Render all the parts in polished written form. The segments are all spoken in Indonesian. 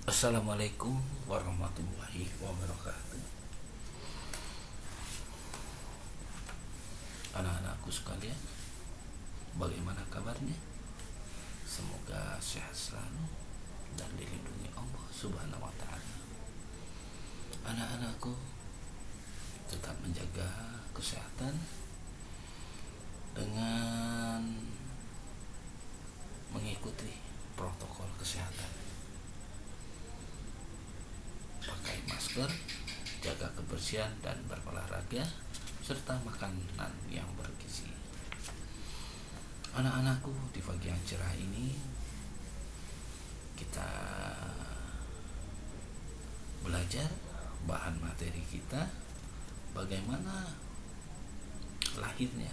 Assalamualaikum warahmatullahi wabarakatuh. Anak-anakku sekalian, bagaimana kabarnya? Semoga sehat selalu dan dilindungi Allah Subhanahu wa taala. Anak-anakku, tetap menjaga kesehatan dengan mengikuti protokol kesehatan. Pakai masker, jaga kebersihan dan berolahraga, serta makanan yang bergizi. Anak-anakku, di pagi yang cerah ini kita belajar bahan materi kita, bagaimana lahirnya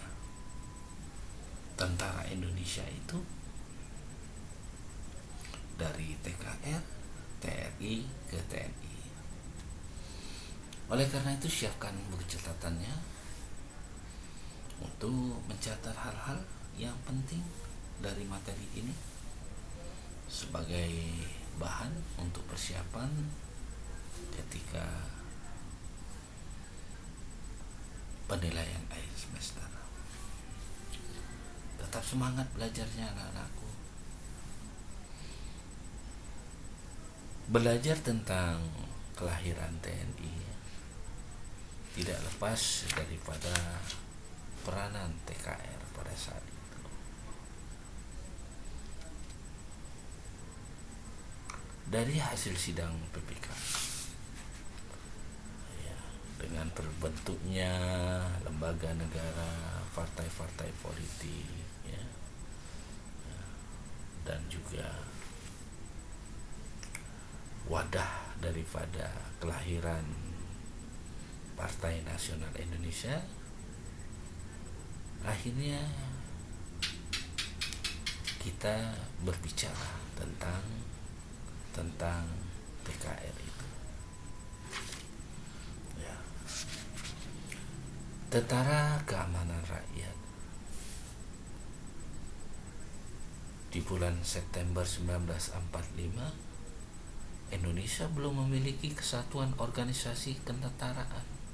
tentara Indonesia itu dari TKR, TRI ke TNI. Oleh karena itu, siapkan buku catatannya untuk mencatat hal-hal yang penting dari materi ini sebagai bahan untuk persiapan ketika penilaian akhir semester. Tetap semangat belajarnya anak-anakku. Belajar tentang kelahiran TNI tidak lepas daripada peranan TKR pada saat itu. Dari hasil sidang PPK, ya, dengan terbentuknya lembaga negara, partai-partai politik, ya, dan juga wadah daripada kelahiran Partai Nasional Indonesia, akhirnya kita berbicara tentang TKR itu. Ya. Tentara Keamanan Rakyat di bulan September 1945, Indonesia belum memiliki kesatuan organisasi ketentaraan.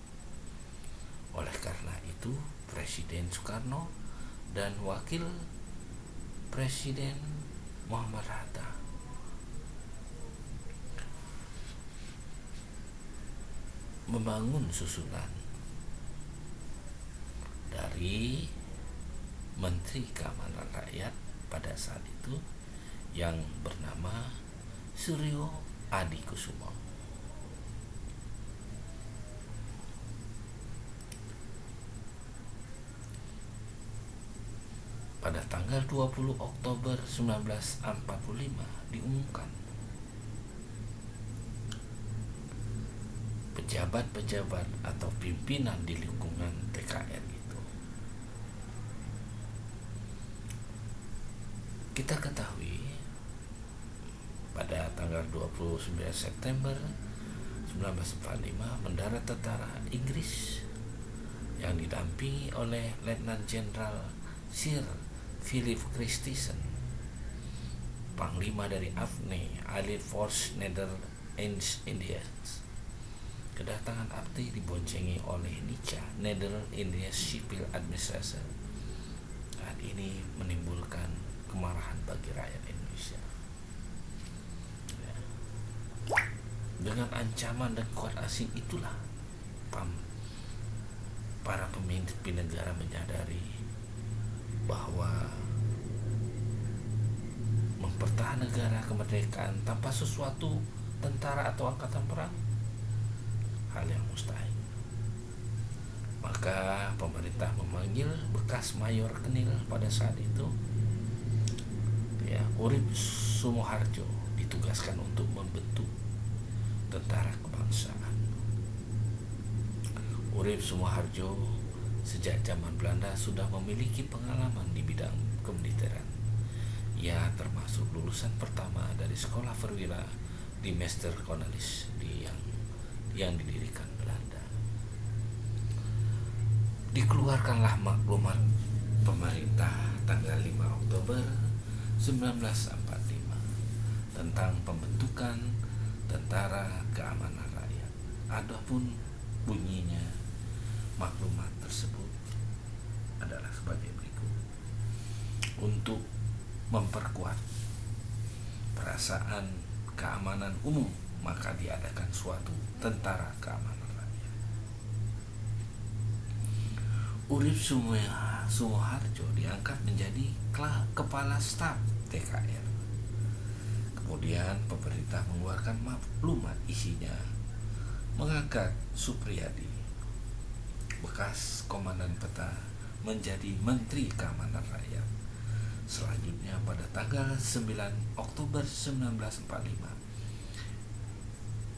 Oleh karena itu, Presiden Soekarno dan Wakil Presiden Muhammad Hatta membangun susunan dari Menteri Keamanan Rakyat pada saat itu yang bernama Suryo Adikusumo. Pada tanggal 20 Oktober 1945 diumumkan pejabat-pejabat atau pimpinan di lingkungan TKR itu. Kita ketahui pada tanggal 29 September 1945 mendarat tentara Inggris yang didampingi oleh Letnan Jenderal Sir Philip Christison, Panglima dari Afne Allied Force Netherlands Indians. Kedatangan AFNI diboncengi oleh NICA, Netherlands Indian Civil Administration. Saat ini menimbulkan kemarahan bagi rakyat Indonesia. Dengan ancaman dan kuat asing itulah para pemimpin negara menyadari bahwa mempertahankan negara kemerdekaan tanpa sesuatu tentara atau angkatan perang hal yang mustahil. Maka pemerintah memanggil bekas Mayor Kenil pada saat itu, ya, Urip Sumoharjo, ditugaskan untuk membentuk tentara kebangsaan. Urip Sumoharjo sejak zaman Belanda sudah memiliki pengalaman di bidang kemiliteran. Ia termasuk lulusan pertama dari sekolah perwira di Meester Cornelis yang didirikan Belanda. Dikeluarkanlah maklumat pemerintah tanggal 5 Oktober 1945 tentang pembentukan Tentara Keamanan Rakyat. Adapun bunyinya maklumat tersebut adalah sebagai berikut. Untuk memperkuat perasaan keamanan umum, maka diadakan suatu tentara keamanan rakyat. Urip Sumoharjo diangkat menjadi kepala staf TKR. Kemudian pemerintah mengeluarkan maklumat, isinya mengangkat Supriyadi, bekas komandan peta, menjadi Menteri Keamanan Rakyat. Selanjutnya pada tanggal 9 Oktober 1945,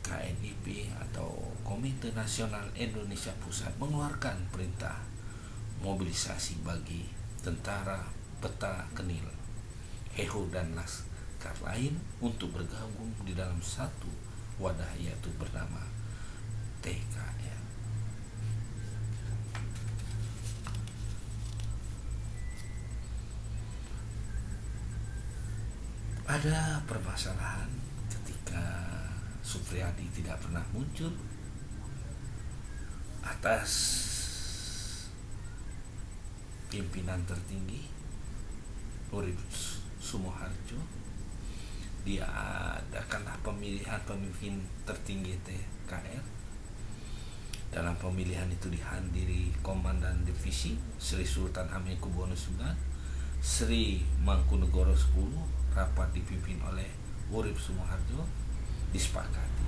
KNIP atau Komite Nasional Indonesia Pusat mengeluarkan perintah mobilisasi bagi tentara peta Kenil, Heho dan laskar lain untuk bergabung di dalam satu wadah, yaitu bernama TKR. Ada permasalahan ketika Supriyadi tidak pernah muncul atas pimpinan tertinggi Urip Sumoharjo. Diadakanlah pemilihan pemimpin tertinggi TKR. Dalam pemilihan itu dihadiri Komandan Divisi Sri Sultan Hamengkubuwono IX, Sri Mangkunegoro X. Rapat dipimpin oleh Urip Sumoharjo. Disepakati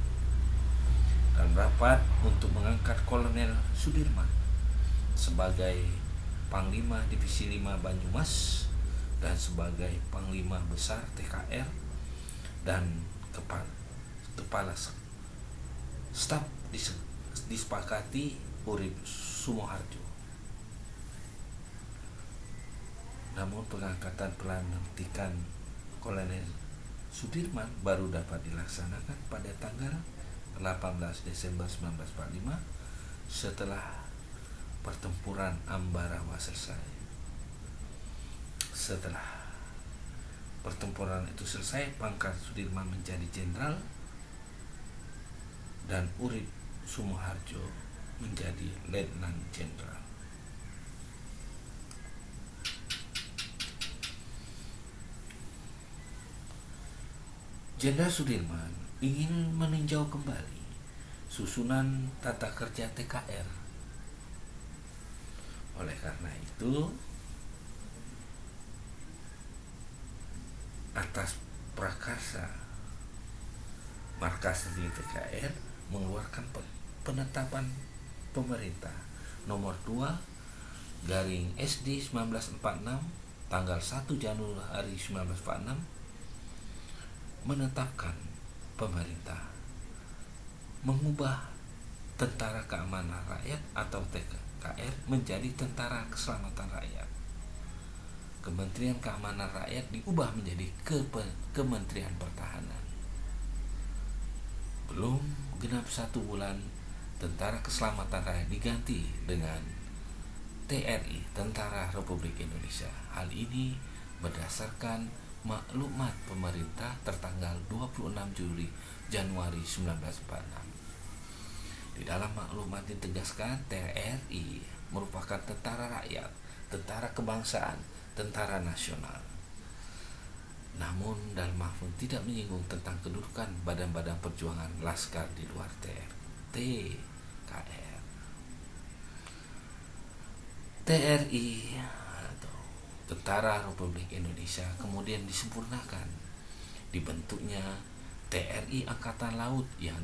dalam rapat untuk mengangkat Kolonel Sudirman sebagai Panglima Divisi 5 Banyumas dan sebagai Panglima Besar TKR dan kepala staf disepakati Urip Sumoharjo. Namun pengangkatan pelantikan Kolonel Sudirman baru dapat dilaksanakan pada tanggal 18 Desember 1945 setelah pertempuran Ambarawa selesai. Setelah pertempuran itu selesai, pangkat Sudirman menjadi jenderal dan Urip Sumoharjo menjadi letnan jenderal. Jenderal Sudirman ingin meninjau kembali susunan tata kerja TKR. Oleh karena itu, atas prakarsa markas di TKR mengeluarkan penetapan pemerintah nomor 2 garing SD 1946 tanggal 1 Januari 1946 menetapkan pemerintah mengubah Tentara Keamanan Rakyat atau TKR menjadi Tentara Keselamatan Rakyat. Kementerian Keamanan Rakyat diubah menjadi Kementerian Pertahanan. Belum genap 1 bulan, Tentara Keselamatan Rakyat diganti dengan TRI, Tentara Republik Indonesia. Hal ini berdasarkan maklumat pemerintah tertanggal 26 Januari 1946. Di dalam maklumat ditegaskan TRI merupakan tentara rakyat, tentara kebangsaan, tentara nasional. Namun dalam maklumat tidak menyinggung tentang kedudukan badan-badan perjuangan laskar di luar TKR. TRI Tentara Republik Indonesia kemudian disempurnakan, dibentuknya TRI Angkatan Laut yang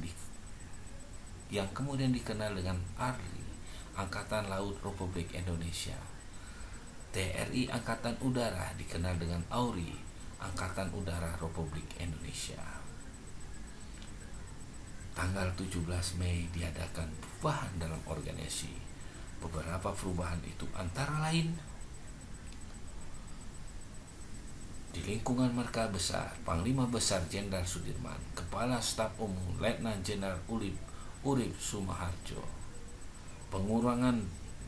kemudian dikenal dengan ARRI, Angkatan Laut Republik Indonesia. TRI Angkatan Udara dikenal dengan AURI, Angkatan Udara Republik Indonesia. Tanggal 17 Mei diadakan perubahan dalam organisasi. Beberapa perubahan itu antara lain: di lingkungan Markas Besar, Panglima Besar Jenderal Sudirman, Kepala Staf Umum Letnan Jenderal Urip Sumoharjo. Pengurangan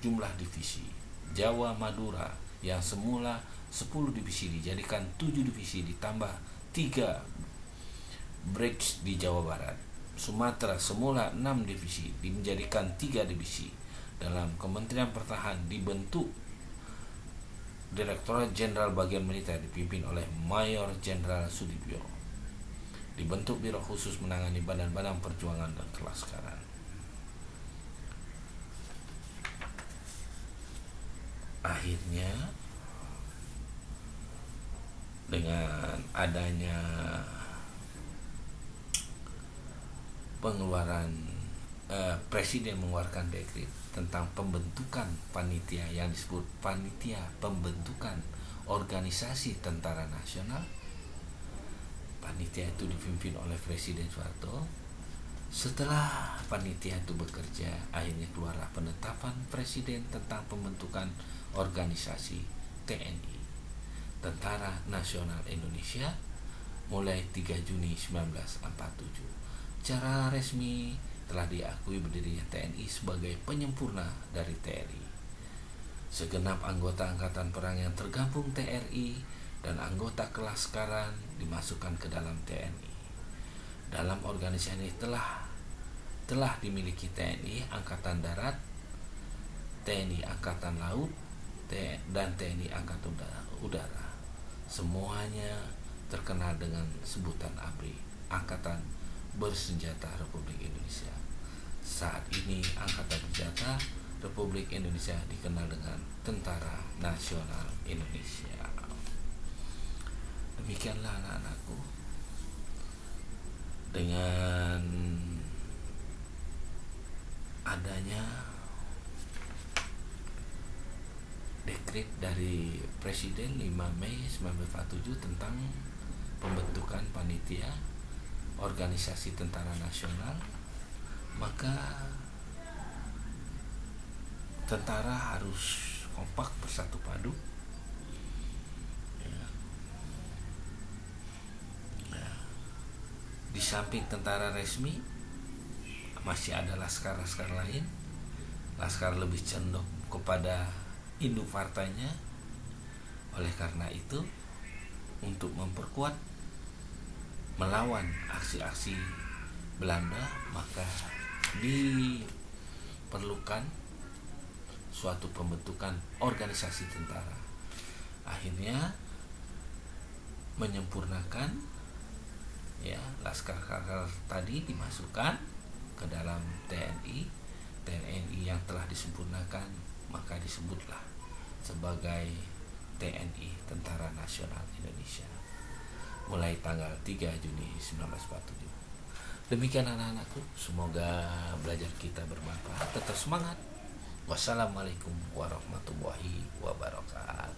jumlah divisi. Jawa Madura yang semula 10 divisi dijadikan 7 divisi ditambah 3 brigade di Jawa Barat. Sumatera semula 6 divisi menjadikan 3 divisi. Dalam Kementerian Pertahanan dibentuk Direktorat Jenderal Bagian Militer dipimpin oleh Mayor Jenderal Sudibyo. Dibentuk Biro Khusus menangani badan-badan perjuangan dan kelaskaran. Akhirnya dengan adanya pengeluaran Presiden mengeluarkan dekret tentang pembentukan panitia yang disebut Panitia Pembentukan Organisasi Tentara Nasional. Panitia itu dipimpin oleh Presiden Soeharto. Setelah panitia itu bekerja, akhirnya keluarlah penetapan Presiden tentang pembentukan organisasi TNI, Tentara Nasional Indonesia, mulai 3 Juni 1947. Secara resmi telah diakui berdirinya TNI sebagai penyempurna dari TRI. Segenap anggota Angkatan Perang yang tergabung TRI dan anggota kelaskaran dimasukkan ke dalam TNI. Dalam organisasi ini telah dimiliki TNI Angkatan Darat, TNI Angkatan Laut, dan TNI Angkatan Udara. Semuanya terkenal dengan sebutan ABRI, Angkatan Bersenjata Republik Indonesia. Saat ini Angkatan Bersenjata Republik Indonesia dikenal dengan Tentara Nasional Indonesia. Demikianlah anak-anakku, dengan adanya dekret dari Presiden 5 Mei 1947 tentang pembentukan panitia organisasi tentara nasional, maka tentara harus kompak bersatu padu. Di samping tentara resmi masih ada laskar-laskar lain. Laskar lebih condong kepada induk partainya. Oleh karena itu, untuk memperkuat melawan aksi-aksi Belanda, maka diperlukan suatu pembentukan organisasi tentara. Akhirnya menyempurnakan laskar tadi dimasukkan ke dalam TNI. TNI yang telah disempurnakan maka disebutlah sebagai TNI Tentara Nasional Indonesia mulai tanggal 3 Juni 1947. Demikian anak-anakku, semoga belajar kita bermanfaat. Tetap semangat. Wassalamualaikum warahmatullahi wabarakatuh.